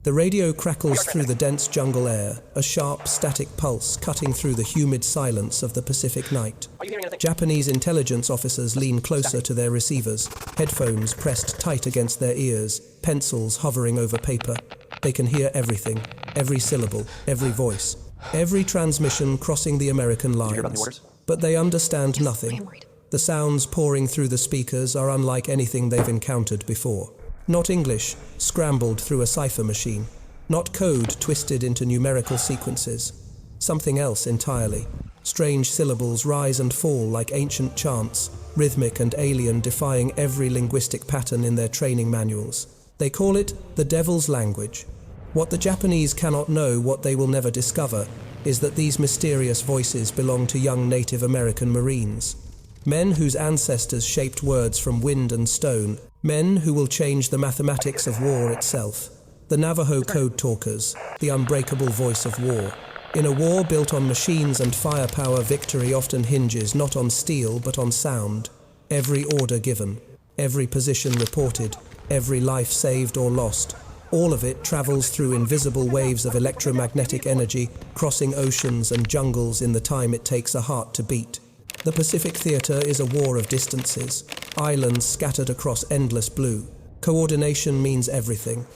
The radio crackles through the dense jungle air, a sharp, static pulse cutting through the humid silence of the Pacific night. Japanese intelligence officers lean closer to their receivers, headphones pressed tight against their ears, pencils hovering over paper. They can hear everything, every syllable, every voice, every transmission crossing the American lines. But they understand nothing. The sounds pouring through the speakers are unlike anything they've encountered before. Not English, scrambled through a cipher machine. Not code twisted into numerical sequences. Something else entirely. Strange syllables rise and fall like ancient chants, rhythmic and alien, defying every linguistic pattern in their training manuals. They call it the devil's language. What the Japanese cannot know, what they will never discover, is that these mysterious voices belong to young Native American Marines. Men whose ancestors shaped words from wind and stone, men who will change the mathematics of war itself. The Navajo code talkers, the unbreakable voice of war. In a war built on machines and firepower, victory often hinges not on steel but on sound. Every order given, every position reported, every life saved or lost, all of it travels through invisible waves of electromagnetic energy, crossing oceans and jungles in the time it takes a heart to beat. The Pacific Theater is a war of distances, islands scattered across endless blue. Coordination means everything.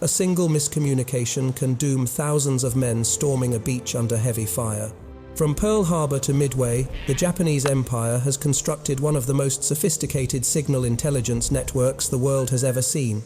A single miscommunication can doom thousands of men storming a beach under heavy fire. From Pearl Harbor to Midway, the Japanese Empire has constructed one of the most sophisticated signal intelligence networks the world has ever seen.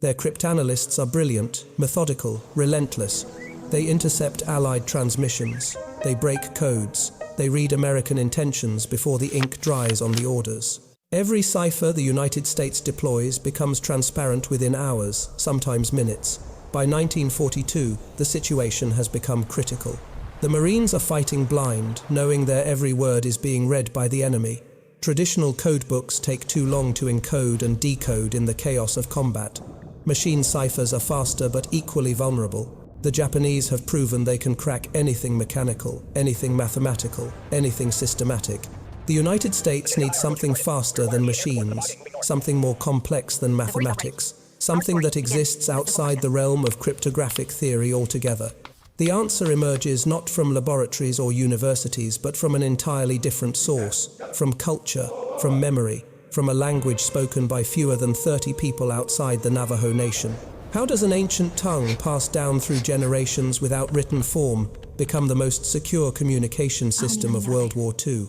Their cryptanalysts are brilliant, methodical, relentless. They intercept Allied transmissions. They break codes. They read American intentions before the ink dries on the orders. Every cipher the United States deploys becomes transparent within hours, sometimes minutes. By 1942, the situation has become critical. The Marines are fighting blind, knowing their every word is being read by the enemy. Traditional codebooks take too long to encode and decode in the chaos of combat. Machine ciphers are faster but equally vulnerable. The Japanese have proven they can crack anything mechanical, anything mathematical, anything systematic. The United States needs something faster than machines, something more complex than mathematics, something that exists outside the realm of cryptographic theory altogether. The answer emerges not from laboratories or universities, but from an entirely different source, from culture, from memory, from a language spoken by fewer than 30 people outside the Navajo Nation. How does an ancient tongue passed down through generations without written form become the most secure communication system of World War II?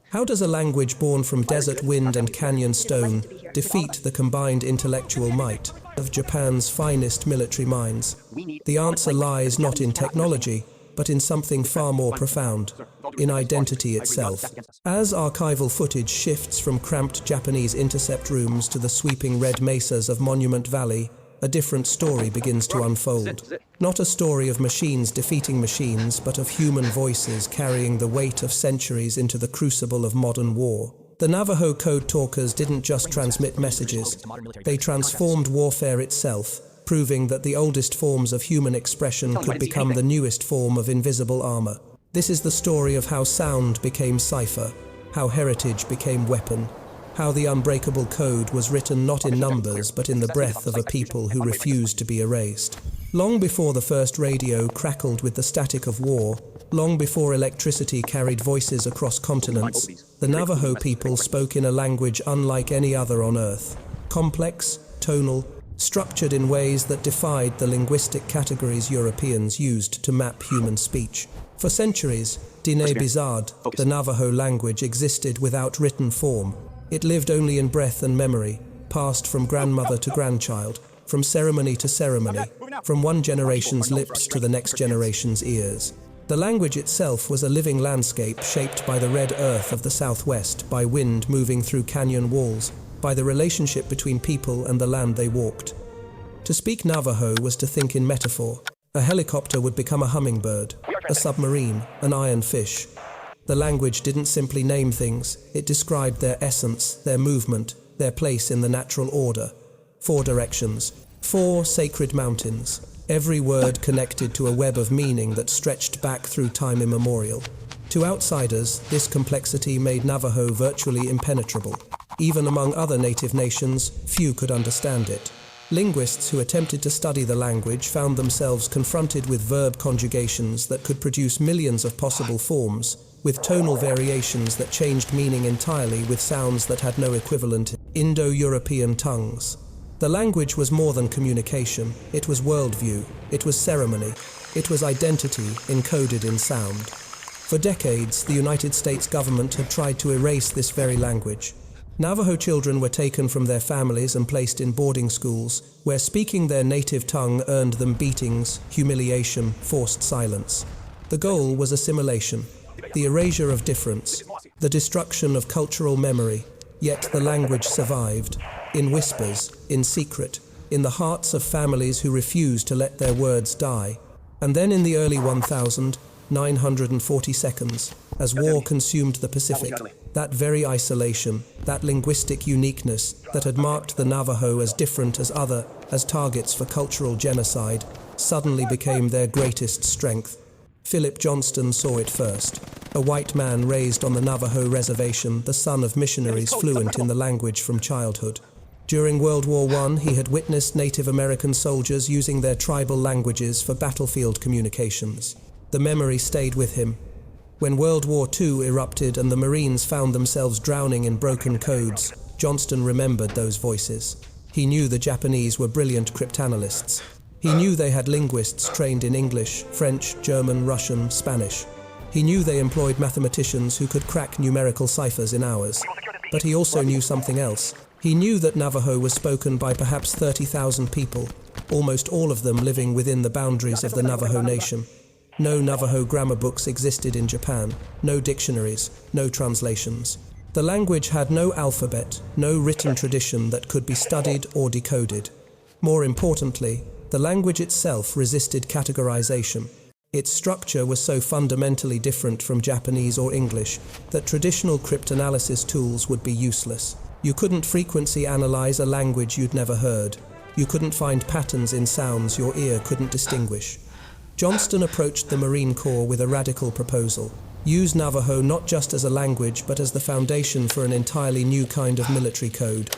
How does a language born from desert wind and canyon stone defeat the combined intellectual might of Japan's finest military minds? The answer lies not in technology, but in something far more profound, in identity itself. As archival footage shifts from cramped Japanese intercept rooms to the sweeping red mesas of Monument Valley, a different story begins to unfold. Not a story of machines defeating machines, but of human voices carrying the weight of centuries into the crucible of modern war. The Navajo code talkers didn't just transmit messages, they transformed warfare itself, proving that the oldest forms of human expression could become the newest form of invisible armor. This is the story of how sound became cipher, how heritage became weapon, how the unbreakable code was written not in numbers but in the breath of a people who refused to be erased. Long before the first radio crackled with the static of war, long before electricity carried voices across continents, the Navajo people spoke in a language unlike any other on Earth. Complex, tonal, structured in ways that defied the linguistic categories Europeans used to map human speech. For centuries, Diné Bizard, the Navajo language, existed without written form. It lived only in breath and memory, passed from grandmother to grandchild, from ceremony to ceremony, from one generation's lips to the next generation's ears. The language itself was a living landscape shaped by the red earth of the Southwest, by wind moving through canyon walls, by the relationship between people and the land they walked. To speak Navajo was to think in metaphor. A helicopter would become a hummingbird, a submarine, an iron fish. The language didn't simply name things, it described their essence, their movement, their place in the natural order. 4 directions, 4 sacred mountains, every word connected to a web of meaning that stretched back through time immemorial. To outsiders, this complexity made Navajo virtually impenetrable. Even among other native nations, few could understand it. Linguists who attempted to study the language found themselves confronted with verb conjugations that could produce millions of possible forms, with tonal variations that changed meaning entirely, with sounds that had no equivalent in Indo-European tongues. The language was more than communication. It was worldview. It was ceremony. It was identity encoded in sound. For decades, the United States government had tried to erase this very language. Navajo children were taken from their families and placed in boarding schools, where speaking their native tongue earned them beatings, humiliation, forced silence. The goal was assimilation, the erasure of difference, the destruction of cultural memory. Yet the language survived, in whispers, in secret, in the hearts of families who refused to let their words die. And then in the early 1942, as war consumed the Pacific, that very isolation, that linguistic uniqueness that had marked the Navajo as different as targets for cultural genocide, suddenly became their greatest strength. Philip Johnston saw it first. A white man raised on the Navajo reservation, the son of missionaries fluent in the language from childhood. During World War I, he had witnessed Native American soldiers using their tribal languages for battlefield communications. The memory stayed with him. When World War II erupted and the Marines found themselves drowning in broken codes, Johnston remembered those voices. He knew the Japanese were brilliant cryptanalysts. He knew they had linguists trained in English, French, German, Russian, Spanish. He knew they employed mathematicians who could crack numerical ciphers in hours. But he also knew something else. He knew that Navajo was spoken by perhaps 30,000 people, almost all of them living within the boundaries of the Navajo Nation. No Navajo grammar books existed in Japan, no dictionaries, no translations. The language had no alphabet, no written tradition that could be studied or decoded. More importantly, the language itself resisted categorization. Its structure was so fundamentally different from Japanese or English that traditional cryptanalysis tools would be useless. You couldn't frequency analyze a language you'd never heard. You couldn't find patterns in sounds your ear couldn't distinguish. Johnston approached the Marine Corps with a radical proposal. Use Navajo not just as a language, but as the foundation for an entirely new kind of military code.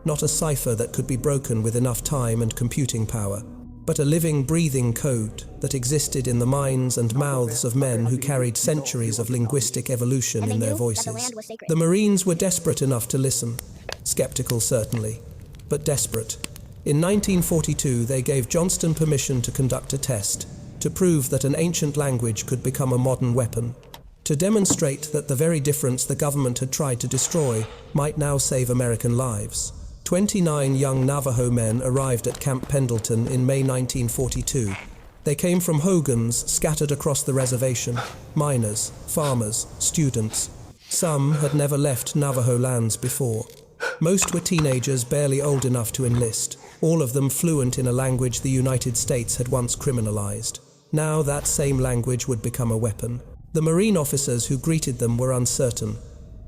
Not a cipher that could be broken with enough time and computing power, but a living, breathing code that existed in the minds and mouths of men who carried centuries of linguistic evolution in their voices. The Marines were desperate enough to listen. Skeptical, certainly, but desperate. In 1942, they gave Johnston permission to conduct a test, to prove that an ancient language could become a modern weapon, to demonstrate that the very difference the government had tried to destroy might now save American lives. 29 young Navajo men arrived at Camp Pendleton in May 1942. They came from hogans scattered across the reservation, miners, farmers, students. Some had never left Navajo lands before. Most were teenagers barely old enough to enlist, all of them fluent in a language the United States had once criminalized. Now that same language would become a weapon. The Marine officers who greeted them were uncertain.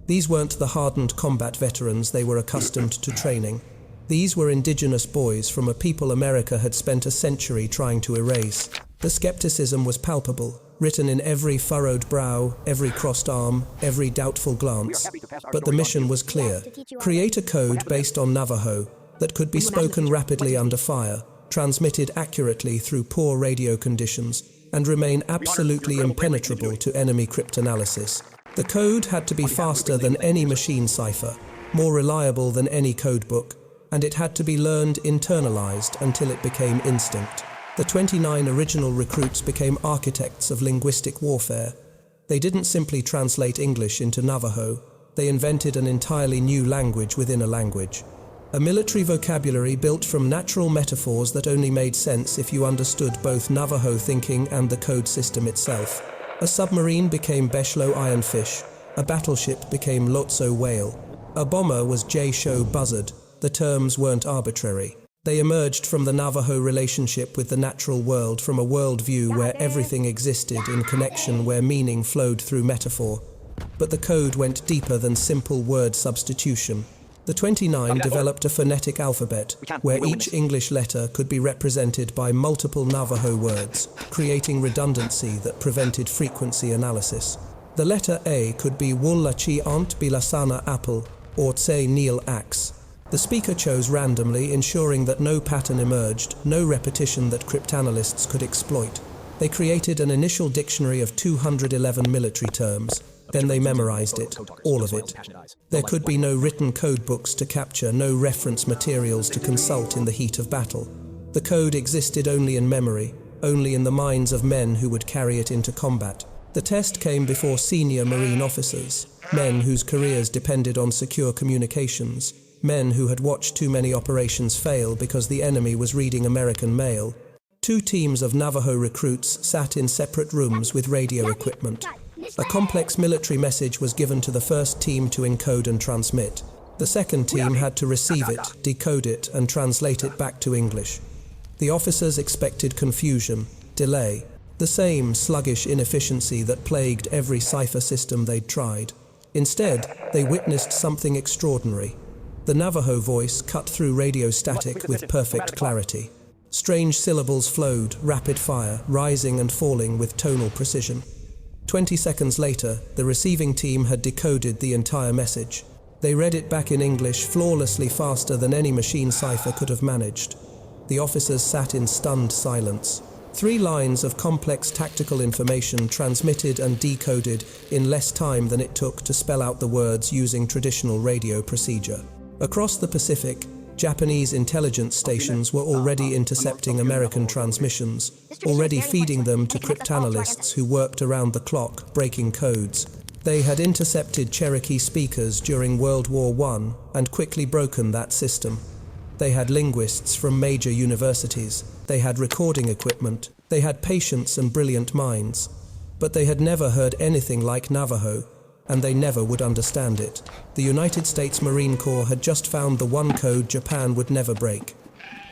These weren't the hardened combat veterans they were accustomed to training. These were indigenous boys from a people America had spent a century trying to erase. The skepticism was palpable, written in every furrowed brow, every crossed arm, every doubtful glance. But the mission was clear. Create a code based on Navajo that could be spoken rapidly under fire, transmitted accurately through poor radio conditions, and remain absolutely impenetrable to enemy cryptanalysis. The code had to be faster than any machine cipher, more reliable than any codebook, and it had to be learned internalized until it became instinct. The 29 original recruits became architects of linguistic warfare. They didn't simply translate English into Navajo, they invented an entirely new language within a language. A military vocabulary built from natural metaphors that only made sense if you understood both Navajo thinking and the code system itself. A submarine became Beshlo Ironfish, a battleship became Lotso Whale. A bomber was J-Show Buzzard. The terms weren't arbitrary. They emerged from the Navajo relationship with the natural world, from a worldview where everything existed in connection, where meaning flowed through metaphor. But the code went deeper than simple word substitution. The 29 developed a phonetic alphabet, where each English letter could be represented by multiple Navajo words, creating redundancy that prevented frequency analysis. The letter A could be Wullachi Ant Bilasana Apple, or Tse Neil Axe. The speaker chose randomly, ensuring that no pattern emerged, no repetition that cryptanalysts could exploit. They created an initial dictionary of 211 military terms. Then they memorized it, all of it. There could be no written code books to capture, no reference materials to consult in the heat of battle. The code existed only in memory, only in the minds of men who would carry it into combat. The test came before senior Marine officers, men whose careers depended on secure communications, men who had watched too many operations fail because the enemy was reading American mail. 2 teams of Navajo recruits sat in separate rooms with radio equipment. A complex military message was given to the first team to encode and transmit. The second team had to receive it, decode it, and translate it back to English. The officers expected confusion, delay, the same sluggish inefficiency that plagued every cipher system they'd tried. Instead, they witnessed something extraordinary. The Navajo voice cut through radio static with perfect clarity. Strange syllables flowed, rapid fire, rising and falling with tonal precision. 20 seconds later, the receiving team had decoded the entire message. They read it back in English flawlessly, faster than any machine cipher could have managed. The officers sat in stunned silence. 3 lines of complex tactical information transmitted and decoded in less time than it took to spell out the words using traditional radio procedure. Across the Pacific, Japanese intelligence stations were already intercepting American transmissions, already feeding them to cryptanalysts who worked around the clock, breaking codes. They had intercepted Cherokee speakers during World War I and quickly broken that system. They had linguists from major universities. They had recording equipment. They had patience and brilliant minds. But they had never heard anything like Navajo, and they never would understand it. The United States Marine Corps had just found the one code Japan would never break.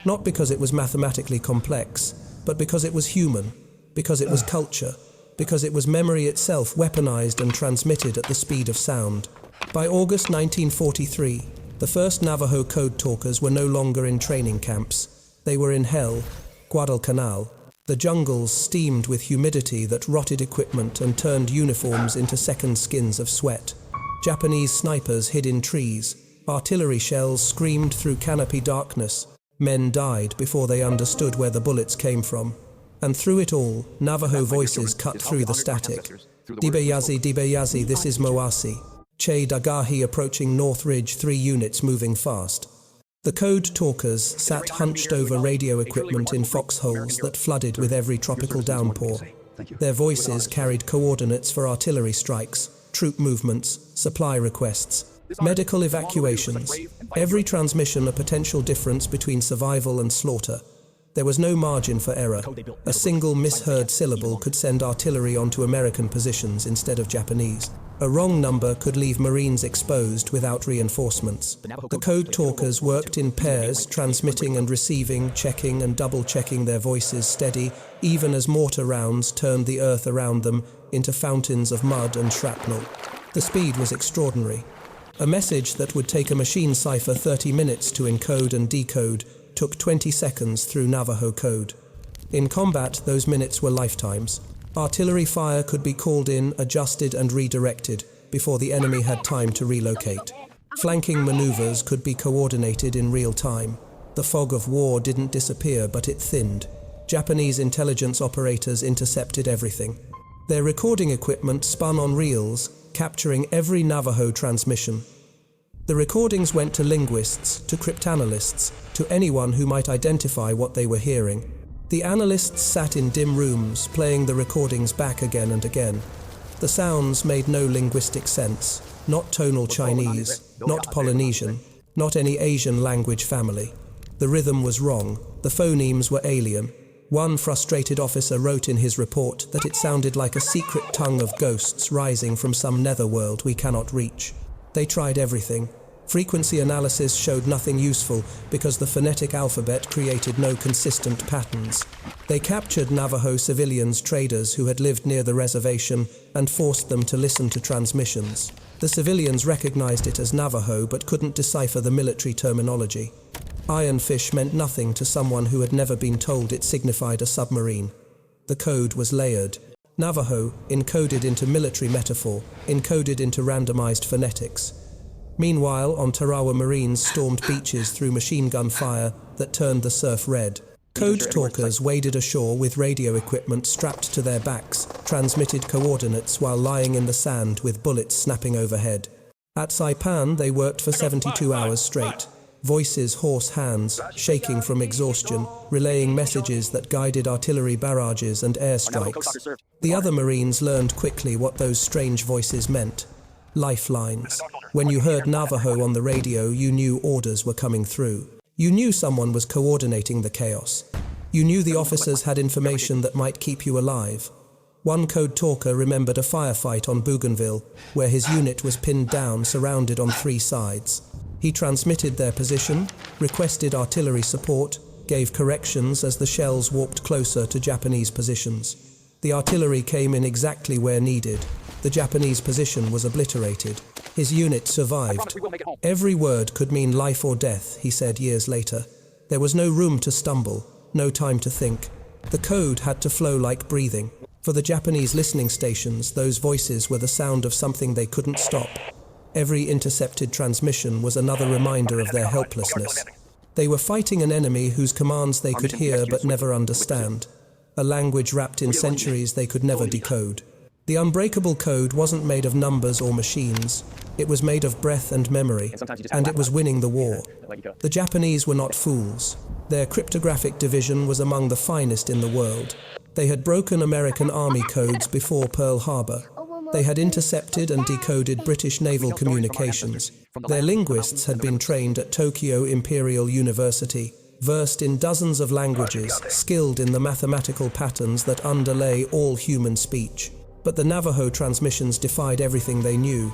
Not because it was mathematically complex, but because it was human, because it was culture, because it was memory itself weaponized and transmitted at the speed of sound. By August 1943, the first Navajo code talkers were no longer in training camps. They were in hell, Guadalcanal. The jungles steamed with humidity that rotted equipment and turned uniforms into second skins of sweat. Japanese snipers hid in trees. Artillery shells screamed through canopy darkness. Men died before they understood where the bullets came from. And through it all, Navajo voices cut through the static. Dibeyazi, this is Moasi. Che Dagahi approaching North Ridge, 3 units moving fast. The code talkers sat hunched over radio equipment in foxholes that flooded with every tropical downpour. Their voices carried coordinates for artillery strikes, troop movements, supply requests, medical evacuations. Every transmission a potential difference between survival and slaughter. There was no margin for error. A single misheard syllable could send artillery onto American positions instead of Japanese. A wrong number could leave Marines exposed without reinforcements. The code talkers worked in pairs, transmitting and receiving, checking and double-checking their voices steady, even as mortar rounds turned the earth around them into fountains of mud and shrapnel. The speed was extraordinary. A message that would take a machine cipher 30 minutes to encode and decode took 20 seconds through Navajo code. In combat, those minutes were lifetimes. Artillery fire could be called in, adjusted and redirected before the enemy had time to relocate. Flanking maneuvers could be coordinated in real time. The fog of war didn't disappear, but it thinned. Japanese intelligence operators intercepted everything. Their recording equipment spun on reels, capturing every Navajo transmission. The recordings went to linguists, to cryptanalysts, to anyone who might identify what they were hearing. The analysts sat in dim rooms, playing the recordings back again and again. The sounds made no linguistic sense. Not tonal Chinese, not Polynesian, not any Asian language family. The rhythm was wrong. The phonemes were alien. One frustrated officer wrote in his report that it sounded like a secret tongue of ghosts rising from some netherworld we cannot reach. They tried everything. Frequency analysis showed nothing useful because the phonetic alphabet created no consistent patterns. They captured Navajo civilians traders who had lived near the reservation and forced them to listen to transmissions. The civilians recognized it as Navajo but couldn't decipher the military terminology. Ironfish meant nothing to someone who had never been told it signified a submarine. The code was layered. Navajo, encoded into military metaphor, encoded into randomized phonetics. Meanwhile, on Tarawa, Marines stormed beaches through machine gun fire that turned the surf red. Code talkers waded ashore with radio equipment strapped to their backs, transmitted coordinates while lying in the sand with bullets snapping overhead. At Saipan, they worked for 72 hours straight. Voices hoarse, hands shaking from exhaustion, relaying messages that guided artillery barrages and airstrikes. The other Marines learned quickly what those strange voices meant. Lifelines. When you heard Navajo on the radio, you knew orders were coming through. You knew someone was coordinating the chaos. You knew the officers had information that might keep you alive. One code talker remembered a firefight on Bougainville, where his unit was pinned down, surrounded on 3 sides. He transmitted their position, requested artillery support, gave corrections as the shells warped closer to Japanese positions. The artillery came in exactly where needed. The Japanese position was obliterated. His unit survived. Every word could mean life or death, he said years later. There was no room to stumble, no time to think. The code had to flow like breathing. For the Japanese listening stations, those voices were the sound of something they couldn't stop. Every intercepted transmission was another reminder of their helplessness. They were fighting an enemy whose commands they could hear but never understand. A language wrapped in centuries they could never decode. The Unbreakable code wasn't made of numbers or machines. It was made of breath and memory, and it was winning the war. The Japanese were not fools. Their cryptographic division was among the finest in the world. They had broken American Army codes before Pearl Harbor. They had intercepted and decoded British naval communications. Their linguists had been trained at Tokyo Imperial University, versed in dozens of languages, skilled in the mathematical patterns that underlay all human speech. But the Navajo transmissions defied everything they knew.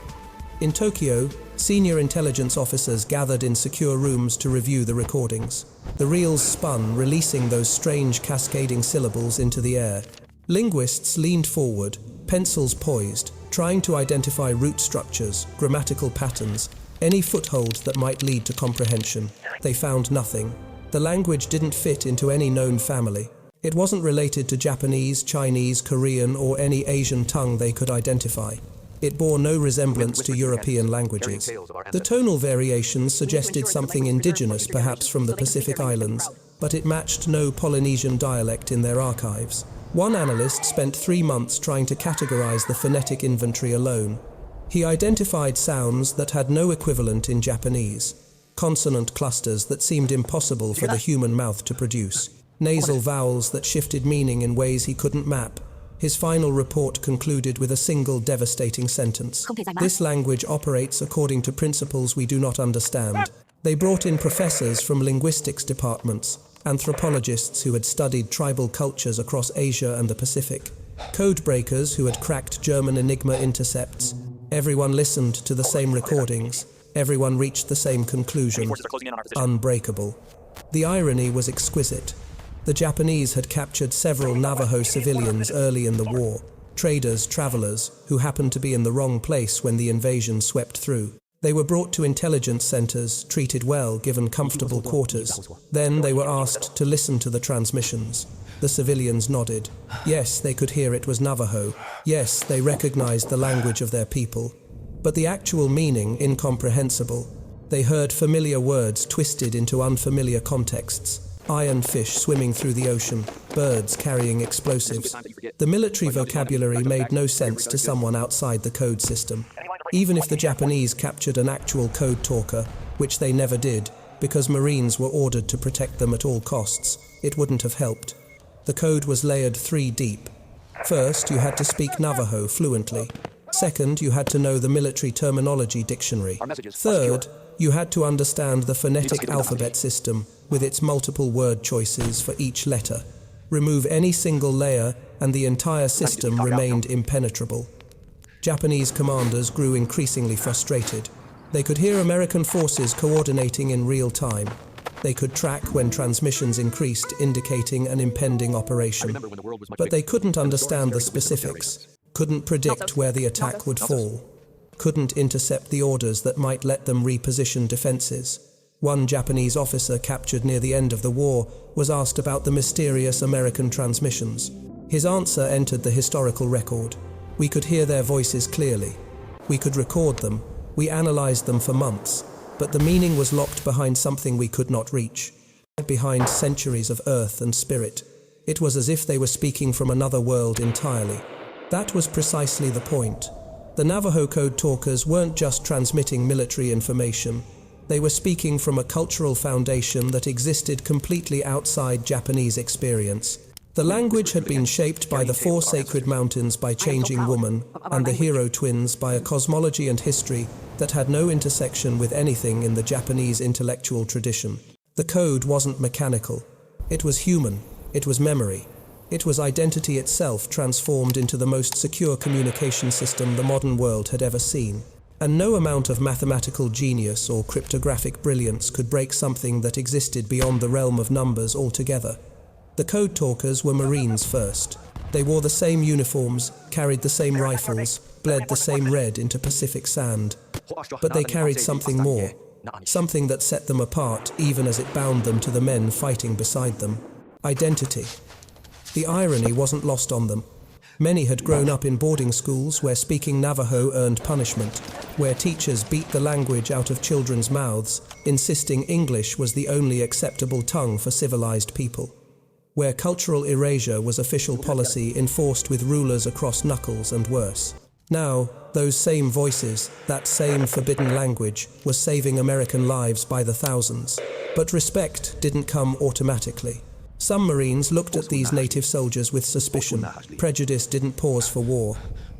In Tokyo, senior intelligence officers gathered in secure rooms to review the recordings. The reels spun, releasing those strange cascading syllables into the air. Linguists leaned forward, pencils poised, trying to identify root structures, grammatical patterns, any foothold that might lead to comprehension. They found nothing. The language didn't fit into any known family. It wasn't related to Japanese, Chinese, Korean, or any Asian tongue they could identify. It bore no resemblance to European languages. The tonal variations suggested something indigenous, perhaps from the Pacific Islands, but it matched no Polynesian dialect in their archives. One analyst spent 3 months trying to categorize the phonetic inventory alone. He identified sounds that had no equivalent in Japanese, consonant clusters that seemed impossible for the human mouth to produce, nasal vowels that shifted meaning in ways he couldn't map. His final report concluded with a single devastating sentence. This language operates according to principles we do not understand. They brought in professors from linguistics departments, anthropologists who had studied tribal cultures across Asia and the Pacific, code breakers who had cracked German Enigma intercepts. Everyone listened to the same recordings. Everyone reached the same conclusion: unbreakable. The irony was exquisite. The Japanese had captured several Navajo civilians early in the war, traders, travelers, who happened to be in the wrong place when the invasion swept through. They were brought to intelligence centers, treated well, given comfortable quarters. Then they were asked to listen to the transmissions. The civilians nodded. Yes, they could hear it was Navajo. Yes, they recognized the language of their people. But the actual meaning, incomprehensible. They heard familiar words twisted into unfamiliar contexts. Iron fish swimming through the ocean, birds carrying explosives. The military vocabulary made no sense to someone outside the code system. Even if the Japanese captured an actual code talker, which they never did, because Marines were ordered to protect them at all costs, it wouldn't have helped. The code was layered 3 deep. First, you had to speak Navajo fluently. Second, you had to know the military terminology dictionary. Third, you had to understand the phonetic alphabet system with its multiple word choices for each letter. Remove any single layer and the entire system remained impenetrable. Japanese commanders grew increasingly frustrated. They could hear American forces coordinating in real time. They could track when transmissions increased, indicating an impending operation. But they couldn't understand the specifics, couldn't predict where the attack would fall, couldn't intercept the orders that might let them reposition defenses. One Japanese officer captured near the end of the war was asked about the mysterious American transmissions. His answer entered the historical record. We could hear their voices clearly. We could record them, We analyzed them for months, but the meaning was locked behind something we could not reach, behind centuries of earth and spirit. It was as if they were speaking from another world entirely. That was precisely the point. The Navajo code talkers weren't just transmitting military information. They were speaking from a cultural foundation that existed completely outside Japanese experience. The language had been shaped by the four sacred mountains by changing woman, and the hero twins by a cosmology and history that had no intersection with anything in the Japanese intellectual tradition. The code wasn't mechanical. It was human. It was memory. It was identity itself transformed into the most secure communication system the modern world had ever seen. And no amount of mathematical genius or cryptographic brilliance could break something that existed beyond the realm of numbers altogether. The code talkers were Marines first. They wore the same uniforms, carried the same rifles, bled the same red into Pacific sand. But they carried something more, something that set them apart even as it bound them to the men fighting beside them. Identity. The irony wasn't lost on them. Many had grown up in boarding schools where speaking Navajo earned punishment, where teachers beat the language out of children's mouths, insisting English was the only acceptable tongue for civilized people, where cultural erasure was official policy enforced with rulers across knuckles and worse. Now, those same voices, that same forbidden language, was saving American lives by the thousands. But respect didn't come automatically. Some Marines looked at these native soldiers with suspicion. Prejudice didn't pause for war.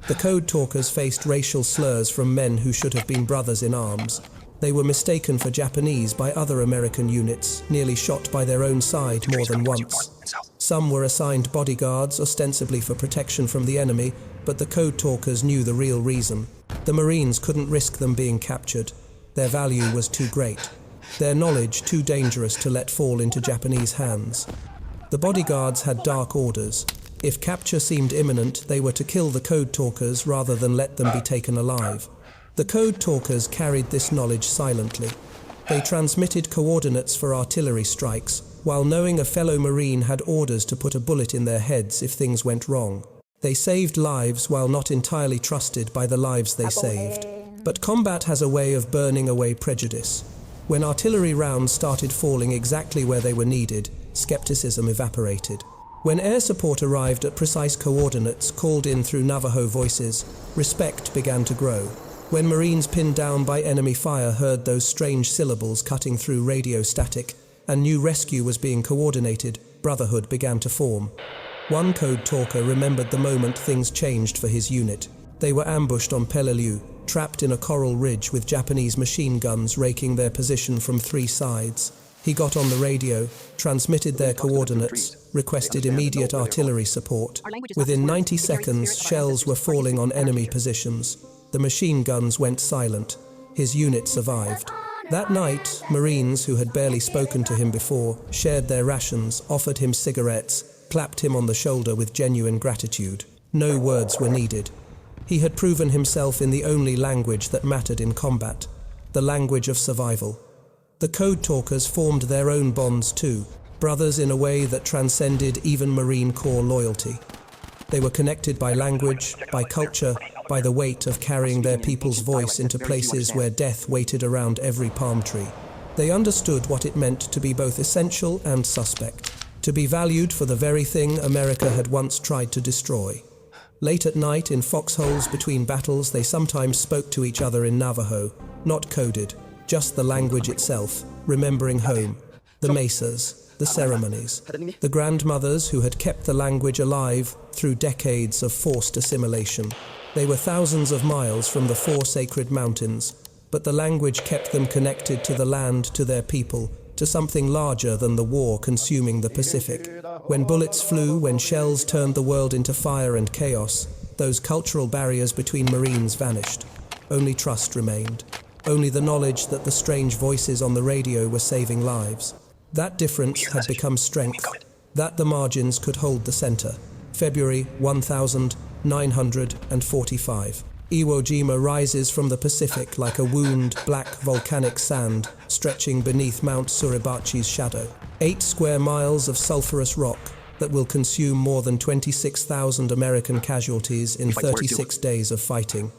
The code talkers faced racial slurs from men who should have been brothers in arms. They were mistaken for Japanese by other American units, nearly shot by their own side more than once. Some were assigned bodyguards, ostensibly for protection from the enemy, but the code talkers knew the real reason. The Marines couldn't risk them being captured. Their value was too great. Their knowledge too dangerous to let fall into Japanese hands. The bodyguards had dark orders. If capture seemed imminent, they were to kill the code talkers rather than let them be taken alive. The code talkers carried this knowledge silently. They transmitted coordinates for artillery strikes, while knowing a fellow Marine had orders to put a bullet in their heads if things went wrong. They saved lives while not entirely trusted by the lives they saved. But combat has a way of burning away prejudice. When artillery rounds started falling exactly where they were needed, skepticism evaporated. When air support arrived at precise coordinates called in through Navajo voices, respect began to grow. When Marines pinned down by enemy fire heard those strange syllables cutting through radio static, and knew rescue was being coordinated, brotherhood began to form. One code talker remembered the moment things changed for his unit. They were ambushed on Peleliu, trapped in a coral ridge with Japanese machine guns raking their position from three sides. He got on the radio, transmitted their coordinates, requested immediate artillery support. Within 90 seconds, shells were falling on enemy positions. The machine guns went silent. His unit survived. That night, Marines who had barely spoken to him before shared their rations, offered him cigarettes, clapped him on the shoulder with genuine gratitude. No words were needed. He had proven himself in the only language that mattered in combat, the language of survival. The code talkers formed their own bonds too, brothers in a way that transcended even Marine Corps loyalty. They were connected by language, by culture, by the weight of carrying their people's voice into places where death waited around every palm tree. They understood what it meant to be both essential and suspect, to be valued for the very thing America had once tried to destroy. Late at night, in foxholes between battles, they sometimes spoke to each other in Navajo, not coded, just the language itself, remembering home, the mesas, the ceremonies, the grandmothers who had kept the language alive through decades of forced assimilation. They were thousands of miles from the four sacred mountains, but the language kept them connected to the land, to their people, to something larger than the war consuming the Pacific. When bullets flew, when shells turned the world into fire and chaos, those cultural barriers between Marines vanished. Only trust remained. Only the knowledge that the strange voices on the radio were saving lives. That difference had become strength, that the margins could hold the center. February 1945. Iwo Jima rises from the Pacific like a wound, black volcanic sand, stretching beneath Mount Suribachi's shadow. 8 square miles of sulfurous rock that will consume more than 26,000 American casualties in 36 days of fighting.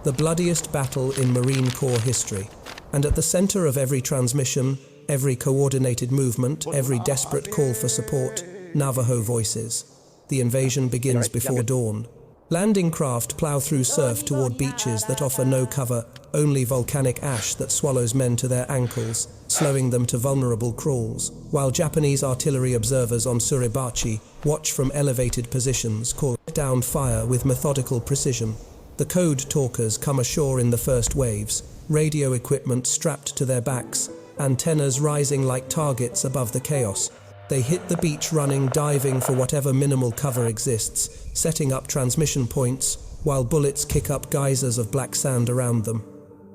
the bloodiest battle in Marine Corps history. And at the center of every transmission, every coordinated movement, every desperate call for support, Navajo voices. The invasion begins before dawn. Landing craft plow through surf toward beaches that offer no cover, only volcanic ash that swallows men to their ankles, slowing them to vulnerable crawls, while Japanese artillery observers on Suribachi watch from elevated positions, call down fire with methodical precision. The code talkers come ashore in the first waves, radio equipment strapped to their backs, antennas rising like targets above the chaos. They hit the beach running, diving for whatever minimal cover exists, setting up transmission points, while bullets kick up geysers of black sand around them.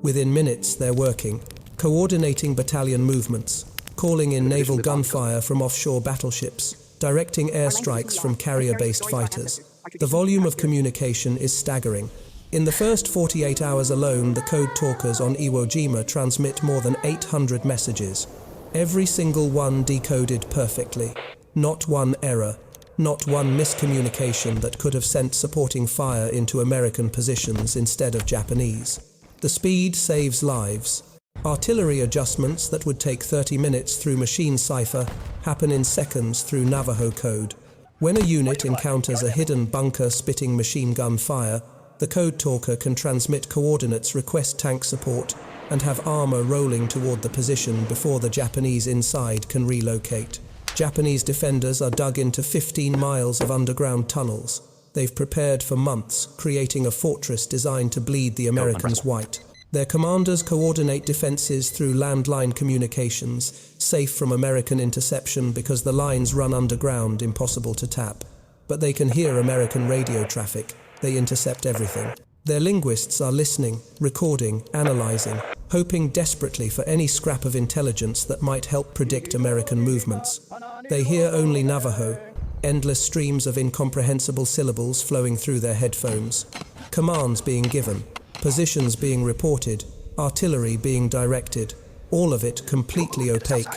Within minutes, they're working, coordinating battalion movements, calling in naval gunfire from offshore battleships, directing airstrikes from carrier-based fighters. The volume of communication is staggering. In the first 48 hours alone, the code talkers on Iwo Jima transmit more than 800 messages. Every single one decoded perfectly. Not one error, not one miscommunication that could have sent supporting fire into American positions instead of Japanese. The speed saves lives. Artillery adjustments that would take 30 minutes through machine cipher happen in seconds through Navajo code. When a unit encounters a hidden bunker spitting machine gun fire, the code talker can transmit coordinates, request tank support, and have armor rolling toward the position before the Japanese inside can relocate. Japanese defenders are dug into 15 miles of underground tunnels. They've prepared for months, creating a fortress designed to bleed the Americans white. Their commanders coordinate defenses through landline communications, safe from American interception because the lines run underground, impossible to tap. But they can hear American radio traffic. They intercept everything. Their linguists are listening, recording, analyzing, hoping desperately for any scrap of intelligence that might help predict American movements. They hear only Navajo, endless streams of incomprehensible syllables flowing through their headphones, commands being given, positions being reported, artillery being directed, all of it completely opaque.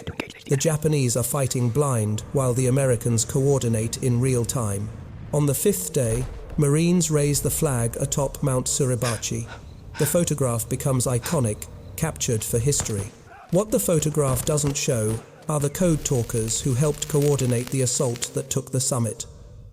The Japanese are fighting blind while the Americans coordinate in real time. On the fifth day, Marines raise the flag atop Mount Suribachi. The photograph becomes iconic, captured for history. What the photograph doesn't show are the code talkers who helped coordinate the assault that took the summit,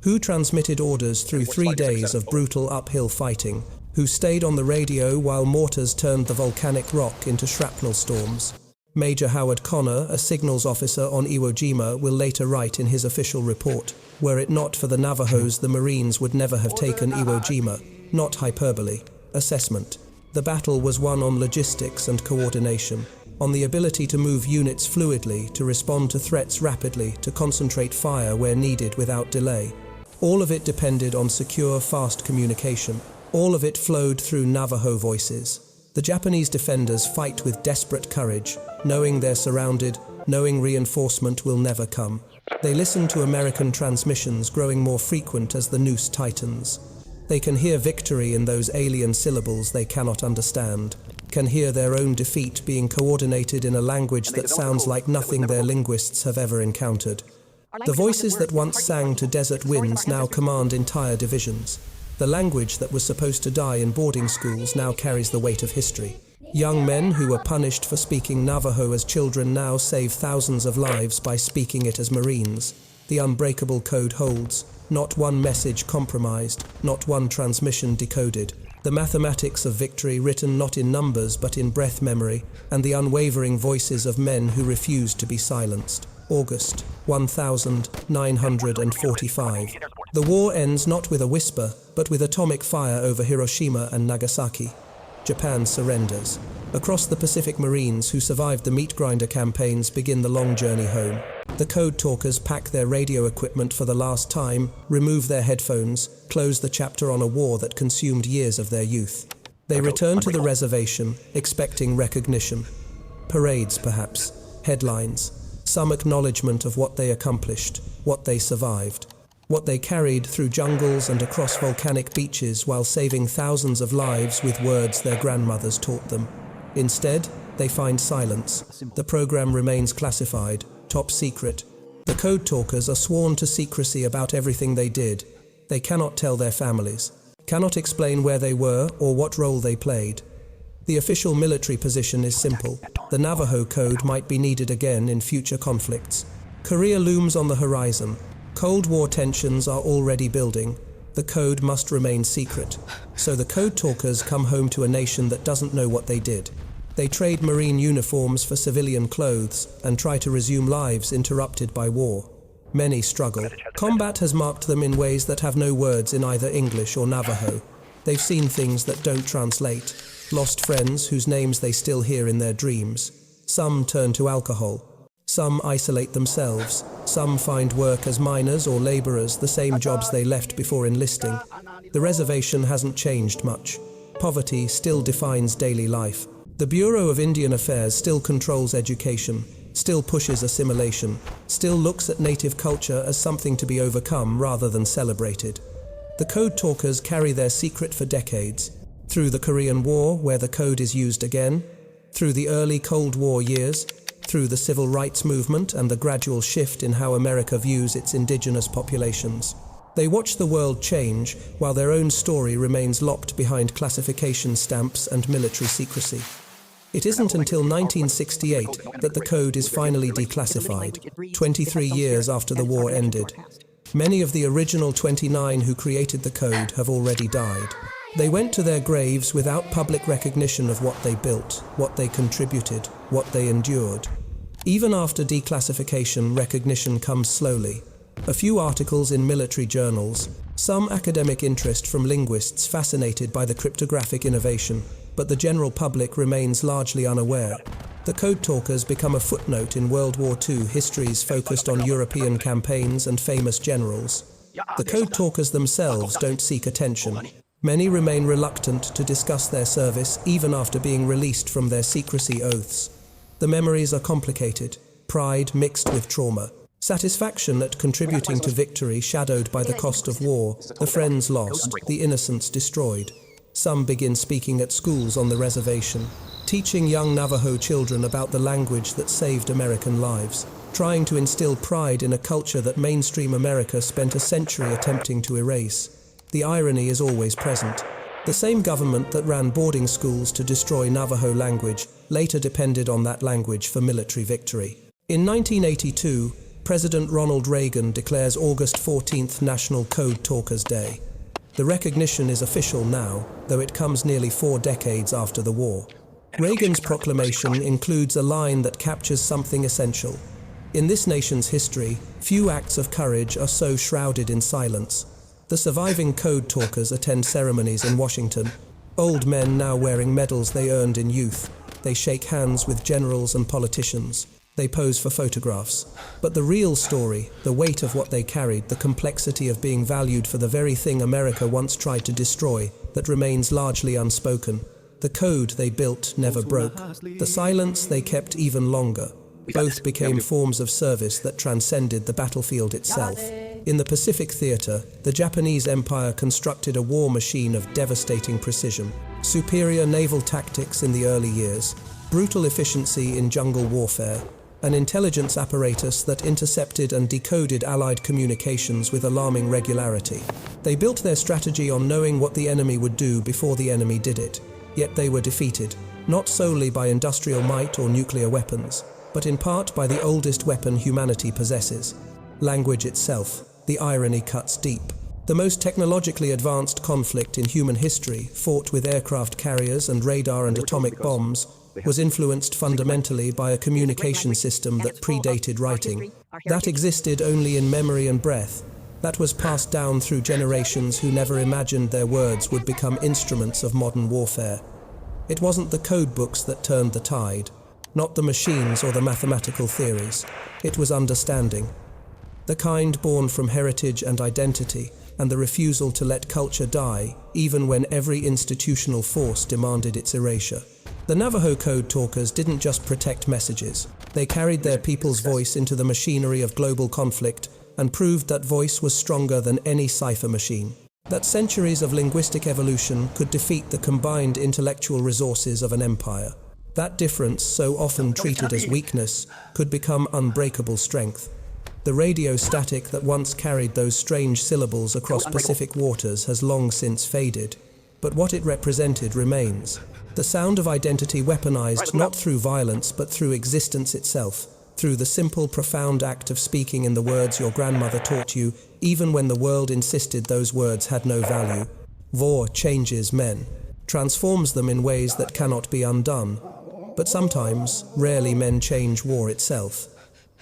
who transmitted orders through 3 days of brutal uphill fighting, who stayed on the radio while mortars turned the volcanic rock into shrapnel storms. Major Howard Connor, a signals officer on Iwo Jima, will later write in his official report, "Were it not for the Navajos, the Marines would never have taken Iwo Jima." Not hyperbole. Assessment. The battle was won on logistics and coordination, on the ability to move units fluidly, to respond to threats rapidly, to concentrate fire where needed without delay. All of it depended on secure, fast communication. All of it flowed through Navajo voices. The Japanese defenders fight with desperate courage, knowing they're surrounded, knowing reinforcement will never come. They listen to American transmissions growing more frequent as the noose tightens. They can hear victory in those alien syllables they cannot understand, can hear their own defeat being coordinated in a language that sounds like nothing their linguists have ever encountered. The voices that once sang to desert winds now command entire divisions. The language that was supposed to die in boarding schools now carries the weight of history. Young men who were punished for speaking Navajo as children now save thousands of lives by speaking it as Marines. The Unbreakable code holds, not one message compromised, not one transmission decoded. The mathematics of victory written not in numbers but in breath memory, and the unwavering voices of men who refused to be silenced. August 1945. The war ends not with a whisper, but with atomic fire over Hiroshima and Nagasaki. Japan surrenders. Across the Pacific, Marines who survived the meat grinder campaigns begin the long journey home. The code talkers pack their radio equipment for the last time, remove their headphones, close the chapter on a war that consumed years of their youth. They return to the reservation, expecting recognition. Parades, perhaps. Headlines. Some acknowledgement of what they accomplished, what they survived, what they carried through jungles and across volcanic beaches while saving thousands of lives with words their grandmothers taught them. Instead, they find silence. The program remains classified, top secret. The code talkers are sworn to secrecy about everything they did. They cannot tell their families. cannot explain where they were or what role they played. The official military position is simple. The Navajo Code might be needed again in future conflicts. Korea looms on the horizon. Cold War tensions are already building. The code must remain secret. So the code talkers come home to a nation that doesn't know what they did. They trade Marine uniforms for civilian clothes and try to resume lives interrupted by war. Many struggle. Combat has marked them in ways that have no words in either English or Navajo. They've seen things that don't translate. Lost friends whose names they still hear in their dreams. Some turn to alcohol. Some isolate themselves. Some find work as miners or laborers, the same jobs they left before enlisting. The reservation hasn't changed much. Poverty still defines daily life. The Bureau of Indian Affairs still controls education, still pushes assimilation, still looks at native culture as something to be overcome rather than celebrated. The code talkers carry their secret for decades. Through the Korean War, where the code is used again, through the early Cold War years, through the civil rights movement and the gradual shift in how America views its indigenous populations. They watch the world change while their own story remains locked behind classification stamps and military secrecy. It isn't until 1968 that the code is finally declassified, 23 years after the war ended. Many of the original 29 who created the code have already died. They went to their graves without public recognition of what they built, what they contributed, what they endured. Even after declassification, recognition comes slowly. A few articles in military journals, some academic interest from linguists fascinated by the cryptographic innovation, but the general public remains largely unaware. The code talkers become a footnote in World War II histories focused on European campaigns and famous generals. The code talkers themselves don't seek attention. Many remain reluctant to discuss their service even after being released from their secrecy oaths. The memories are complicated, pride mixed with trauma, satisfaction at contributing to victory shadowed by the cost of war, the friends lost, the innocents destroyed. Some begin speaking at schools on the reservation, teaching young Navajo children about the language that saved American lives, trying to instill pride in a culture that mainstream America spent a century attempting to erase. The irony is always present. The same government that ran boarding schools to destroy Navajo language later depended on that language for military victory. In 1982, President Ronald Reagan declares August 14th National Code Talkers Day. The recognition is official now, though it comes nearly 4 decades after the war. Reagan's proclamation includes a line that captures something essential. In this nation's history, few acts of courage are so shrouded in silence. The surviving code talkers attend ceremonies in Washington. Old men now wearing medals they earned in youth. They shake hands with generals and politicians. They pose for photographs. But the real story, the weight of what they carried, the complexity of being valued for the very thing America once tried to destroy, that remains largely unspoken. The code they built never broke. The silence they kept even longer. Both became forms of service that transcended the battlefield itself. In the Pacific Theater, the Japanese Empire constructed a war machine of devastating precision, superior naval tactics in the early years, brutal efficiency in jungle warfare, an intelligence apparatus that intercepted and decoded Allied communications with alarming regularity. They built their strategy on knowing what the enemy would do before the enemy did it. Yet they were defeated, not solely by industrial might or nuclear weapons, but in part by the oldest weapon humanity possesses, language itself. The irony cuts deep. The most technologically advanced conflict in human history, fought with aircraft carriers and radar and atomic bombs, was influenced fundamentally by a communication system that predated writing. That existed only in memory and breath. That was passed down through generations who never imagined their words would become instruments of modern warfare. It wasn't the code books that turned the tide, not the machines or the mathematical theories. It was understanding. The kind born from heritage and identity, and the refusal to let culture die, even when every institutional force demanded its erasure. The Navajo code talkers didn't just protect messages. They carried their people's voice into the machinery of global conflict and proved that voice was stronger than any cipher machine. That centuries of linguistic evolution could defeat the combined intellectual resources of an empire. That difference, so often treated as weakness, could become unbreakable strength. The radio static that once carried those strange syllables across Pacific waters has long since faded, but what it represented remains. The sound of identity weaponized not through violence but through existence itself, through the simple, profound act of speaking in the words your grandmother taught you, even when the world insisted those words had no value. War changes men, transforms them in ways that cannot be undone. But sometimes, rarely, men change war itself.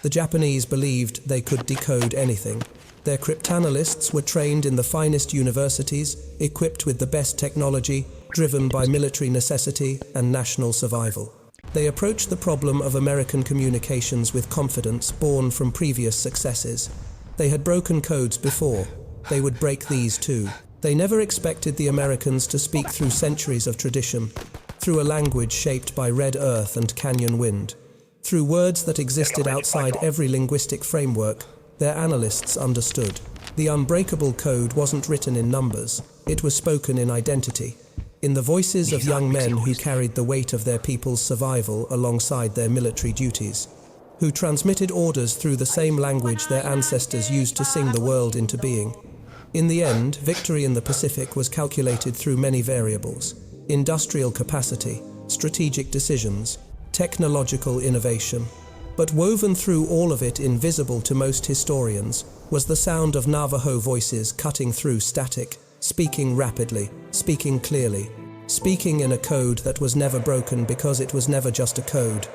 The Japanese believed they could decode anything. Their cryptanalysts were trained in the finest universities, equipped with the best technology, driven by military necessity and national survival. They approached the problem of American communications with confidence born from previous successes. They had broken codes before. They would break these too. They never expected the Americans to speak through centuries of tradition, through a language shaped by red earth and canyon wind. Through words that existed outside every linguistic framework, their analysts understood. The Unbreakable code wasn't written in numbers, it was spoken in identity, in the voices of young men who carried the weight of their people's survival alongside their military duties, who transmitted orders through the same language their ancestors used to sing the world into being. In the end, victory in the Pacific was calculated through many variables: industrial capacity, strategic decisions, technological innovation. But woven through all of it, invisible to most historians, was the sound of Navajo voices cutting through static, speaking rapidly, speaking clearly, speaking in a code that was never broken because it was never just a code.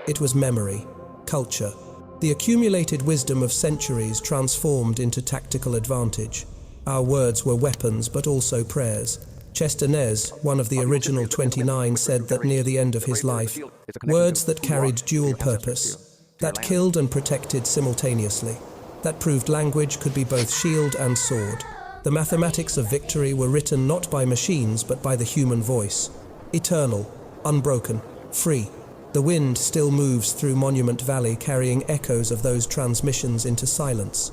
It was memory, culture, the accumulated wisdom of centuries transformed into tactical advantage. Our words were weapons but also prayers. Chester Nez, one of the original 29, said that near the end of his life, words that carried dual purpose, that killed and protected simultaneously, that proved language could be both shield and sword. The mathematics of victory were written not by machines but by the human voice. Eternal, unbroken, free. The wind still moves through Monument Valley, carrying echoes of those transmissions into silence.